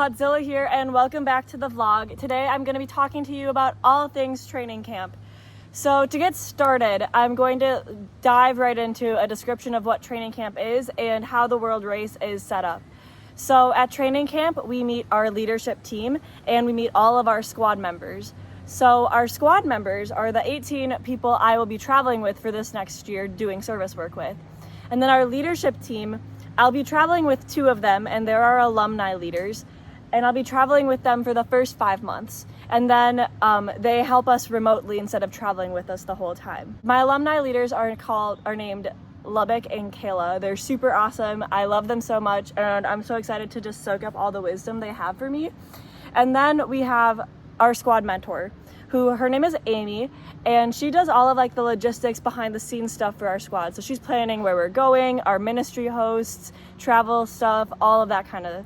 Squadzilla here, and welcome back to the vlog. Today I'm going to be talking to you about all things training camp. So to get started, I'm going to dive right into a description of what training camp is and how the World Race is set up. So at training camp, we meet our leadership team and we meet all of our squad members. So our squad members are the 18 people I will be traveling with for this next year doing service work with. And then our leadership team, I'll be traveling with 2 of them, and they're our alumni leaders, and I'll be traveling with them for the first 5 months. And then they help us remotely instead of traveling with us the whole time. My alumni leaders are named Lubbock and Kayla. They're super awesome. I love them so much, and I'm so excited to just soak up all the wisdom they have for me. And then we have our squad mentor, her name is Amy, and she does all of the logistics behind the scenes stuff for our squad. So she's planning where we're going, our ministry hosts, travel stuff, all of that kind of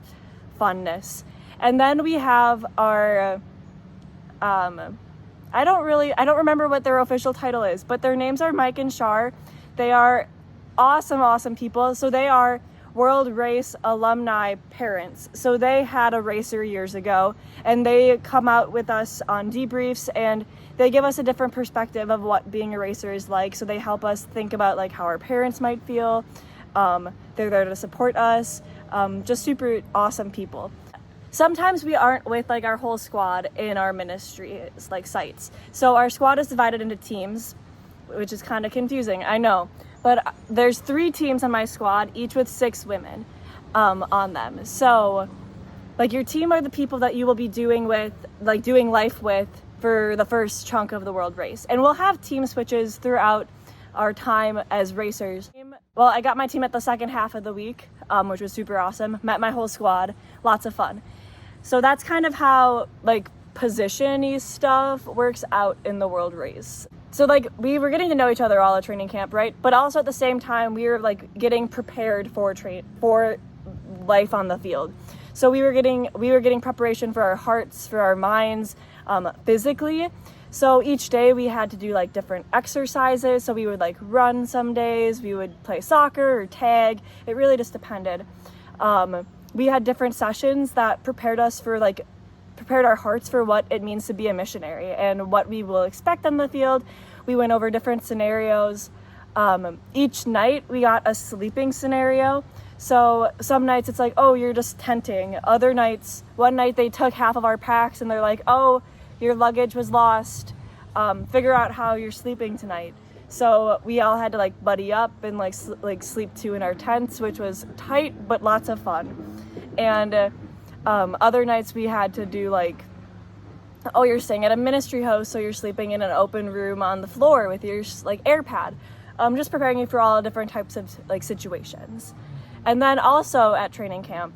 funness. And then we have our I don't remember what their official title is, but their names are Mike and Shar. They are awesome people. So they are World Race alumni parents. So they had a racer years ago, and they come out with us on debriefs, and they give us a different perspective of what being a racer is like. So they help us think about how our parents might feel. They're there to support us. Just super awesome people. Sometimes we aren't with our whole squad in our ministry sites. So our squad is divided into teams, which is kind of confusing, I know. But there's 3 teams on my squad, each with 6 women on them. So your team are the people that you will be doing life with for the first chunk of the World Race. And we'll have team switches throughout our time as racers. Well, I got my team at the second half of the week, which was super awesome. Met my whole squad, lots of fun. So that's kind of how position-y stuff works out in the World Race. So we were getting to know each other all at training camp, right? But also at the same time, we were getting prepared for life on the field. So we were getting preparation for our hearts, for our minds, physically. So each day we had to do different exercises. So we would run some days, we would play soccer or tag. It really just depended. We had different sessions that prepared our hearts for what it means to be a missionary and what we will expect on the field. We went over different scenarios. Each night we got a sleeping scenario. So some nights it's oh, you're just tenting. Other nights, one night they took half of our packs and they're oh, your luggage was lost. Figure out how you're sleeping tonight. So we all had to buddy up and sleep 2 in our tents, which was tight but lots of fun. And other nights we had to do oh, you're staying at a ministry host, so you're sleeping in an open room on the floor with your air pad. Just preparing you for all different types of situations. And then also at training camp,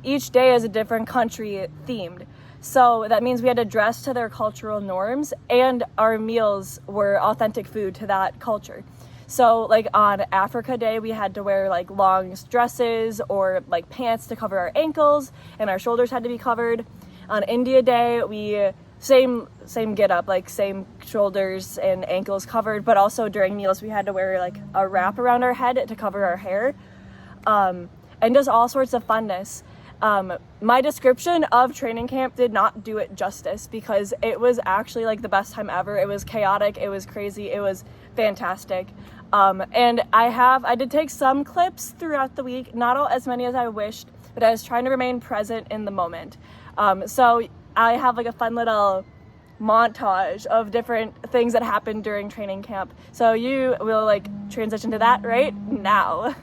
each day is a different country themed. So that means we had to dress to their cultural norms, and our meals were authentic food to that culture. So on Africa Day, we had to wear long dresses or pants to cover our ankles, and our shoulders had to be covered. On India Day, we same get up, same shoulders and ankles covered, but also during meals we had to wear a wrap around our head to cover our hair, and just all sorts of funness. My description of training camp did not do it justice because it was actually the best time ever. It was chaotic, it was crazy, it was fantastic. And I did take some clips throughout the week, not as many as I wished, but I was trying to remain present in the moment. So I have a fun little montage of different things that happened during training camp. So you will transition to that right now.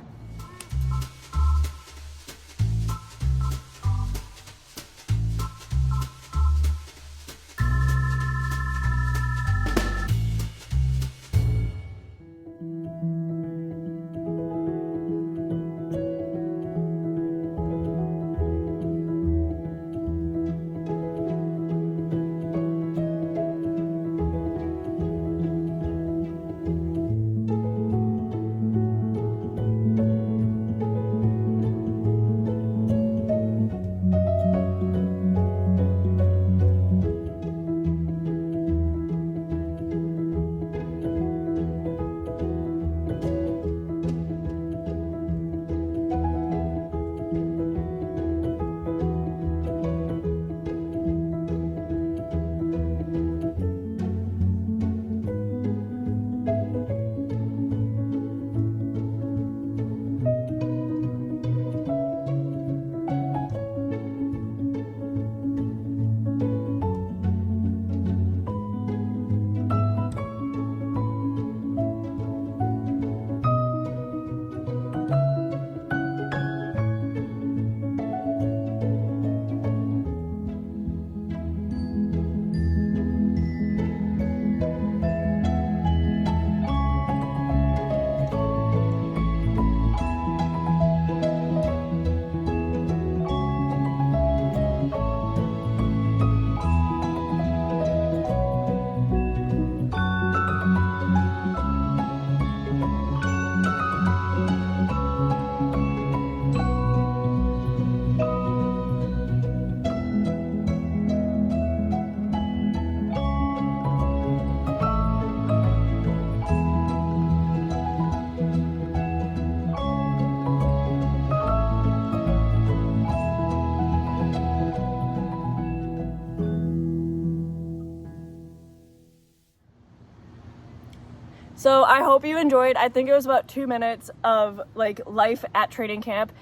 So I hope you enjoyed. I think it was about 2 minutes of like life at training camp.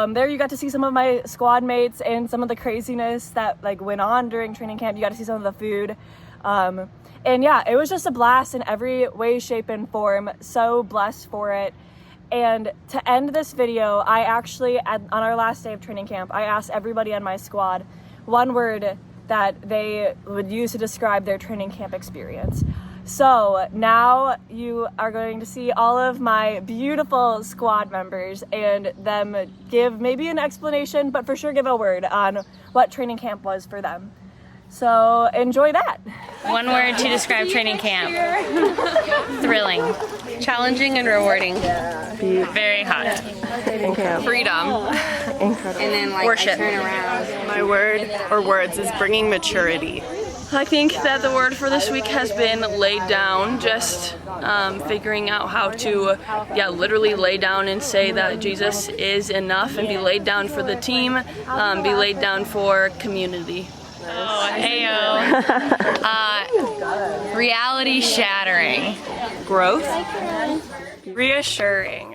There you got to see some of my squad mates and some of the craziness that like went on during training camp. You got to see some of the food. And yeah, it was just a blast in every way, shape, and form. So blessed for it. And to end this video, I actually, on our last day of training camp, I asked everybody on my squad one word that they would use to describe their training camp experience. So now you are going to see all of my beautiful squad members and them give maybe an explanation, but for sure give a word on what training camp was for them. So enjoy that. One word to describe training camp. Thrilling. Challenging and rewarding. Very hot. Freedom. And then like Worship. I turn around. My word or words is bringing maturity. I think that the word for this week has been laid down, just figuring out how to, literally lay down and say that Jesus is enough and be laid down for the team, be laid down for community. Reality shattering. Growth. Reassuring.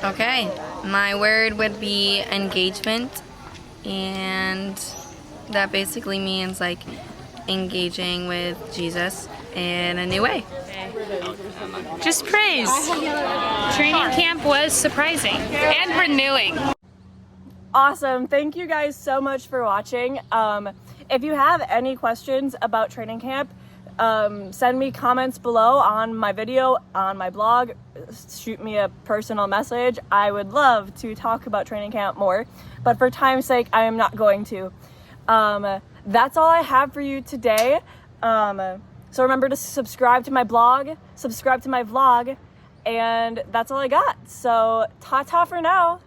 Okay, my word would be engagement, and that basically means like engaging with Jesus in a new way. Just praise. Training camp was surprising and renewing. Awesome. Thank you guys so much for watching. If you have any questions about training camp, send me comments below on my video, on my blog, shoot me a personal message. I would love to talk about training camp more, but for time's sake, I am not going to. That's all I have for you today. So remember to subscribe to my blog, subscribe to my vlog, and that's all I got. So ta-ta for now.